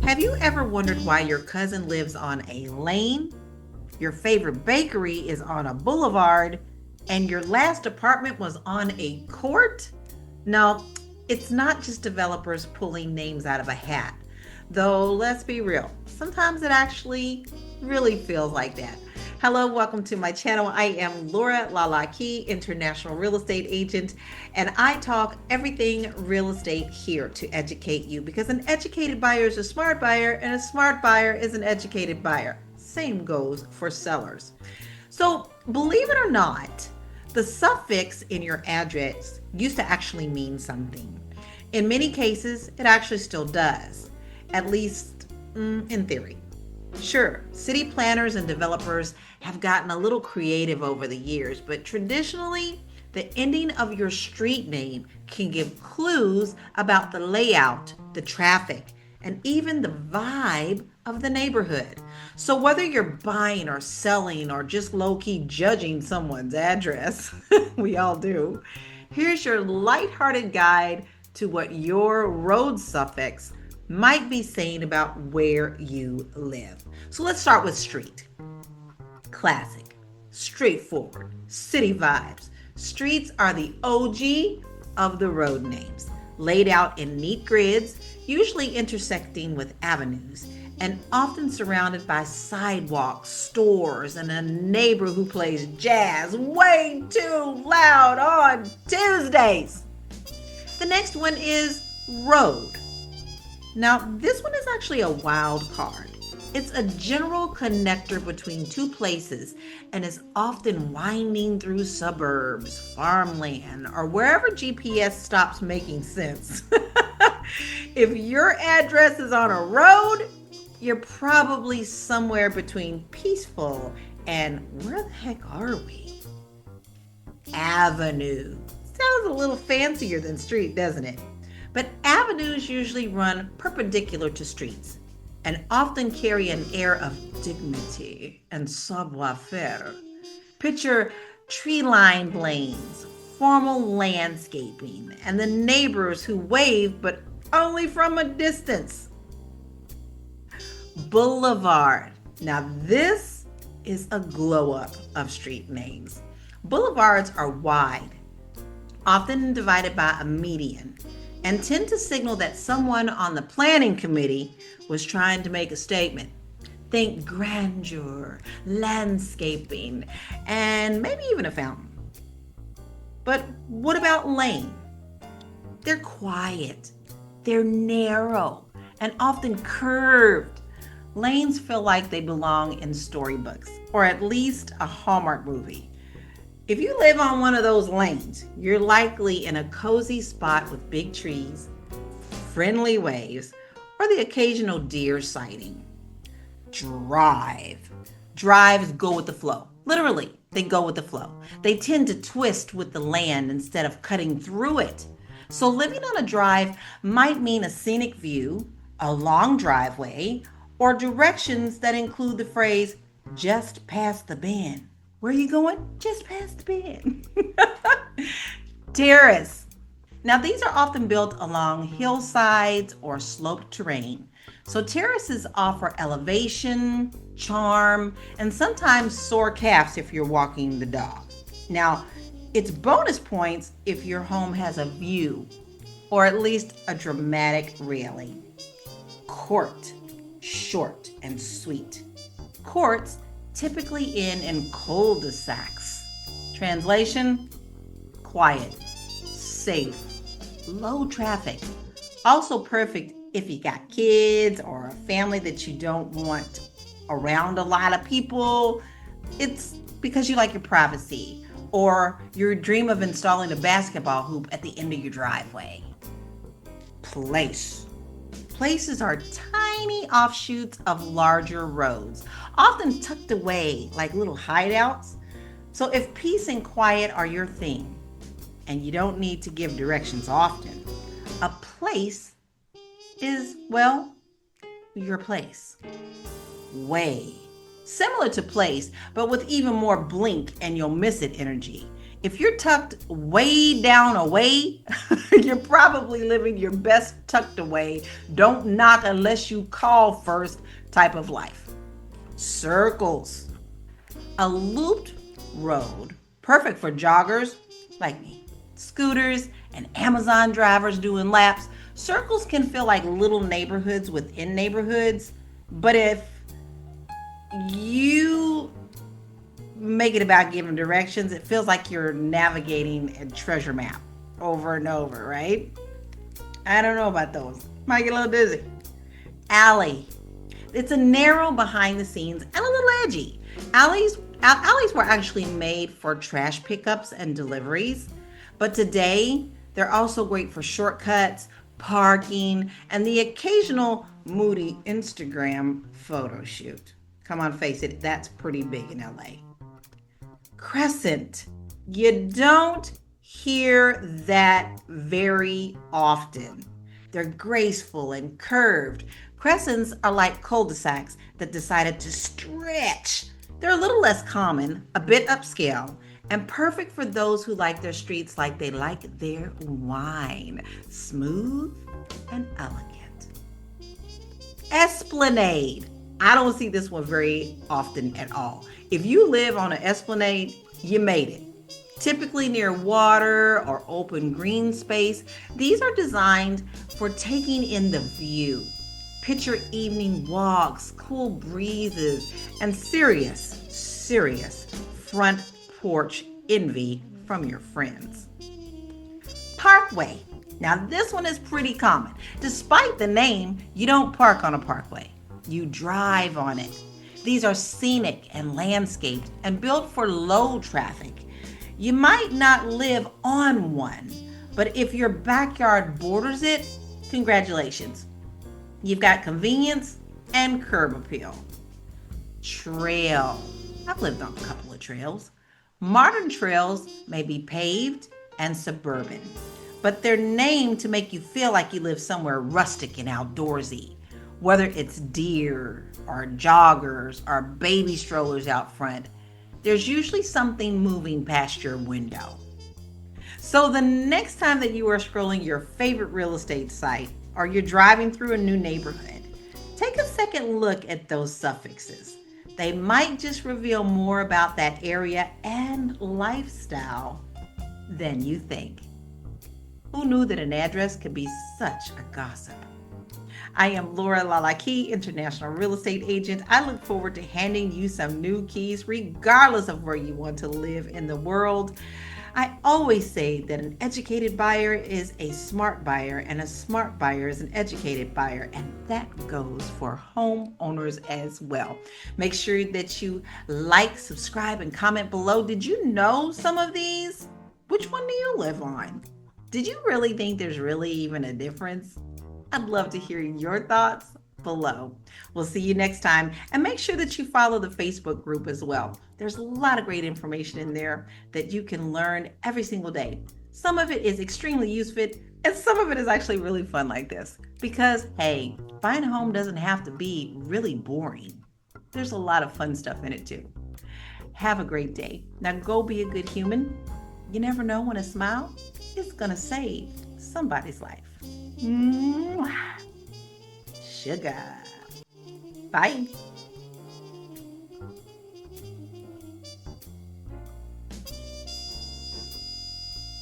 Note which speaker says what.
Speaker 1: Have you ever wondered why your cousin lives on a lane, your favorite bakery is on a boulevard, and your last apartment was on a court? No, it's not just developers pulling names out of a hat. Though, let's be real, sometimes it actually really feels like that. Hello, welcome to my channel. I am Laura LaLa Key, international real estate agent, and I talk everything real estate here to educate you because an educated buyer is a smart buyer, and a smart buyer is an educated buyer. Same goes for sellers. So, believe it or not, the suffix in your address used to actually mean something. In many cases, it actually still does, at least in theory. Sure, city planners and developers have gotten a little creative over the years, but traditionally, the ending of your street name can give clues about the layout, the traffic, and even the vibe of the neighborhood. So whether you're buying or selling or just low-key judging someone's address, we all do, here's your lighthearted guide to what your road suffix might be saying about where you live. So let's start with street. Classic, straightforward, city vibes. Streets are the OG of the road names, laid out in neat grids, usually intersecting with avenues, and often surrounded by sidewalks, stores, and a neighbor who plays jazz way too loud on Tuesdays. The next one is road. Now, this one is actually a wild card. It's a general connector between two places and is often winding through suburbs, farmland, or wherever GPS stops making sense. If your address is on a road, you're probably somewhere between peaceful and where the heck are we? Avenue. Sounds a little fancier than street, doesn't it? But avenues usually run perpendicular to streets and often carry an air of dignity and savoir-faire. Picture tree-lined lanes, formal landscaping, and the neighbors who wave but only from a distance. Boulevard. Now this is a glow-up of street names. Boulevards are wide, often divided by a median, and tend to signal that someone on the planning committee was trying to make a statement. Think grandeur, landscaping, and maybe even a fountain. But what about lane? They're quiet, they're narrow, and often curved. Lanes feel like they belong in storybooks, or at least a Hallmark movie. If you live on one of those lanes, you're likely in a cozy spot with big trees, friendly waves, or the occasional deer sighting. Drive. Drives go with the flow. Literally, they go with the flow. They tend to twist with the land instead of cutting through it. So living on a drive might mean a scenic view, a long driveway, or directions that include the phrase, just past the bend. Where are you going? Just past the bend. Terrace. Now, these are often built along hillsides or sloped terrain. So terraces offer elevation, charm, and sometimes sore calves if you're walking the dog. Now, it's bonus points if your home has a view or at least a dramatic railing. Court. Short and sweet. Courts typically in cul-de-sacs. Translation, quiet, safe, low traffic. Also perfect if you got kids or a family that you don't want around a lot of people. It's because you like your privacy or your dream of installing a basketball hoop at the end of your driveway. Place. Places are tiny offshoots of larger roads, often tucked away like little hideouts. So if peace and quiet are your thing, and you don't need to give directions often, a place is, well, your place. Way. Similar to place, but with even more blink and you'll miss it energy. If you're tucked way down away, you're probably living your best tucked away, don't knock unless you call first type of life. Circles. A looped road, perfect for joggers like me, scooters, and Amazon drivers doing laps. Circles can feel like little neighborhoods within neighborhoods, but if you make it about giving directions, it feels like you're navigating a treasure map over and over, right? I don't know about those. Might get a little dizzy. Alley. It's a narrow behind the scenes and a little edgy. Alleys were actually made for trash pickups and deliveries, but today they're also great for shortcuts, parking, and the occasional moody Instagram photo shoot. Come on, face it, that's pretty big in LA. Crescent. You don't hear that very often. They're graceful and curved. Crescents are like cul-de-sacs that decided to stretch. They're a little less common, a bit upscale, and perfect for those who like their streets like they like their wine. Smooth and elegant. Esplanade. I don't see this one very often at all. If you live on an esplanade, you made it. Typically near water or open green space, these are designed for taking in the view. Picture evening walks, cool breezes, and serious front porch envy from your friends. Parkway. Now this one is pretty common. Despite the name, you don't park on a parkway. You drive on it. These are scenic and landscaped and built for low traffic. You might not live on one, but if your backyard borders it, congratulations. You've got convenience and curb appeal. Trail. I've lived on a couple of trails. Modern trails may be paved and suburban, but they're named to make you feel like you live somewhere rustic and outdoorsy. Whether it's deer or joggers or baby strollers out front, there's usually something moving past your window. So the next time that you are scrolling your favorite real estate site or you're driving through a new neighborhood, take a second look at those suffixes. They might just reveal more about that area and lifestyle than you think. Who knew that an address could be such a gossip? I am LaLa Key, international real estate agent. I look forward to handing you some new keys regardless of where you want to live in the world. I always say that an educated buyer is a smart buyer and a smart buyer is an educated buyer, and that goes for homeowners as well. Make sure that you like, subscribe, and comment below. Did you know some of these? Which one do you live on? Did you really think there's really even a difference? I'd love to hear your thoughts below. We'll see you next time, and make sure that you follow the Facebook group as well. There's a lot of great information in there that you can learn every single day. Some of it is extremely useful, and some of it is actually really fun like this. Because, hey, buying a home doesn't have to be really boring. There's a lot of fun stuff in it too. Have a great day. Now go be a good human. You never know when a smile is gonna save somebody's life. Mwah. Sugar. Bye.